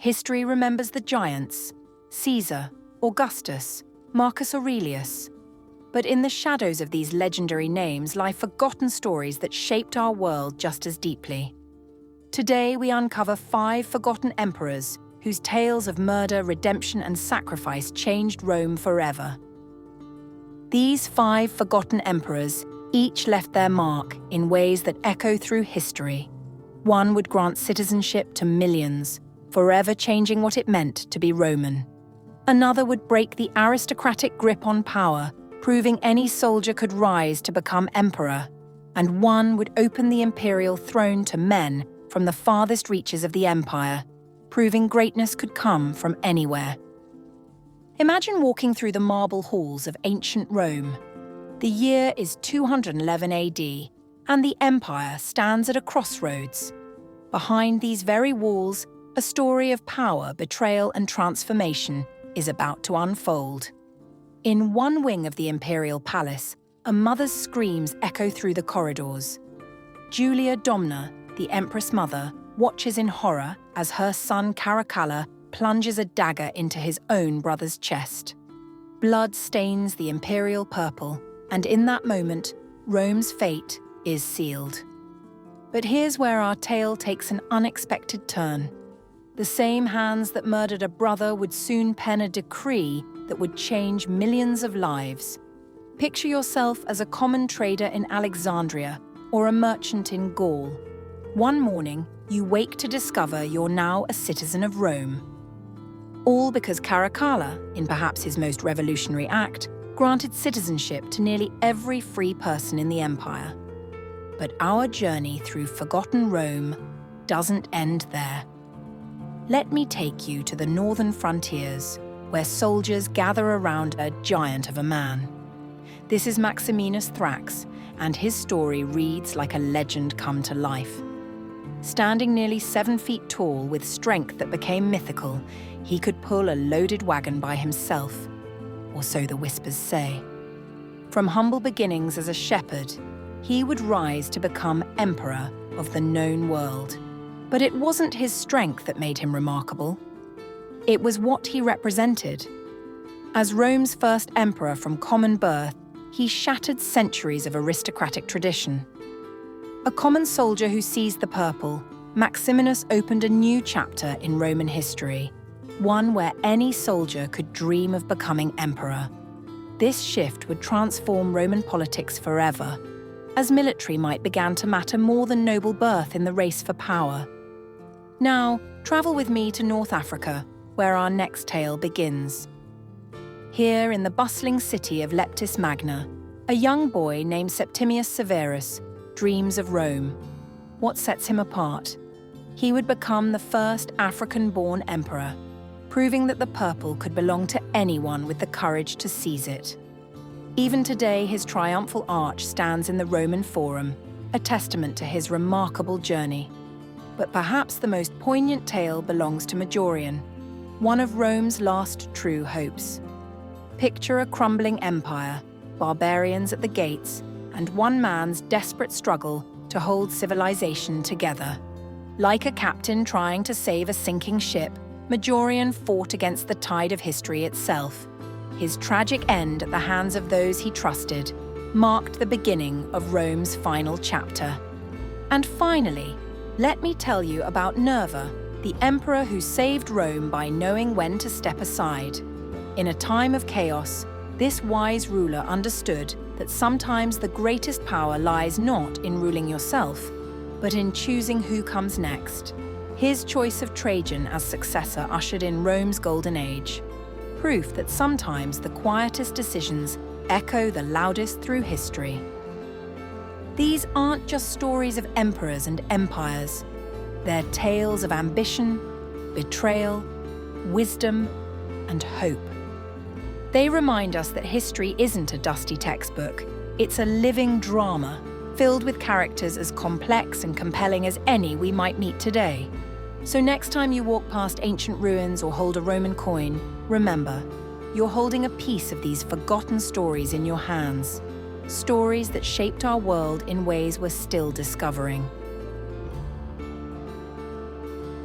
History remembers the giants, Caesar, Augustus, Marcus Aurelius. But in the shadows of these legendary names lie forgotten stories that shaped our world just as deeply. Today we uncover 5 forgotten emperors whose tales of murder, redemption, and sacrifice changed Rome forever. These 5 forgotten emperors each left their mark in ways that echo through history. One would grant citizenship to millions, forever changing what it meant to be Roman. Another would break the aristocratic grip on power, proving any soldier could rise to become emperor. And one would open the imperial throne to men from the farthest reaches of the empire, proving greatness could come from anywhere. Imagine walking through the marble halls of ancient Rome. The year is 211 AD, and the empire stands at a crossroads. Behind these very walls, a story of power, betrayal, and transformation is about to unfold. In one wing of the imperial palace, a mother's screams echo through the corridors. Julia Domna, the empress mother, watches in horror as her son Caracalla plunges a dagger into his own brother's chest. Blood stains the imperial purple, and in that moment, Rome's fate is sealed. But here's where our tale takes an unexpected turn. The same hands that murdered a brother would soon pen a decree that would change millions of lives. Picture yourself as a common trader in Alexandria or a merchant in Gaul. One morning, you wake to discover you're now a citizen of Rome. All because Caracalla, in perhaps his most revolutionary act, granted citizenship to nearly every free person in the empire. But our journey through forgotten Rome doesn't end there. Let me take you to the northern frontiers, where soldiers gather around a giant of a man. This is Maximinus Thrax, and his story reads like a legend come to life. Standing nearly 7 feet tall with strength that became mythical, he could pull a loaded wagon by himself, or so the whispers say. From humble beginnings as a shepherd, he would rise to become emperor of the known world. But it wasn't his strength that made him remarkable. It was what he represented. As Rome's first emperor from common birth, he shattered centuries of aristocratic tradition. A common soldier who seized the purple, Maximinus opened a new chapter in Roman history, one where any soldier could dream of becoming emperor. This shift would transform Roman politics forever, as military might began to matter more than noble birth in the race for power. Now, travel with me to North Africa, where our next tale begins. Here in the bustling city of Leptis Magna, a young boy named Septimius Severus dreams of Rome. What sets him apart? He would become the first African-born emperor, proving that the purple could belong to anyone with the courage to seize it. Even today, his triumphal arch stands in the Roman Forum, a testament to his remarkable journey. But perhaps the most poignant tale belongs to Majorian, one of Rome's last true hopes. Picture a crumbling empire, barbarians at the gates, and one man's desperate struggle to hold civilization together. Like a captain trying to save a sinking ship, Majorian fought against the tide of history itself. His tragic end at the hands of those he trusted marked the beginning of Rome's final chapter. And finally, let me tell you about Nerva, the emperor who saved Rome by knowing when to step aside. In a time of chaos, this wise ruler understood that sometimes the greatest power lies not in ruling yourself, but in choosing who comes next. His choice of Trajan as successor ushered in Rome's golden age, proof that sometimes the quietest decisions echo the loudest through history. These aren't just stories of emperors and empires. They're tales of ambition, betrayal, wisdom, and hope. They remind us that history isn't a dusty textbook. It's a living drama, filled with characters as complex and compelling as any we might meet today. So next time you walk past ancient ruins or hold a Roman coin, remember, you're holding a piece of these forgotten stories in your hands. Stories that shaped our world in ways we're still discovering.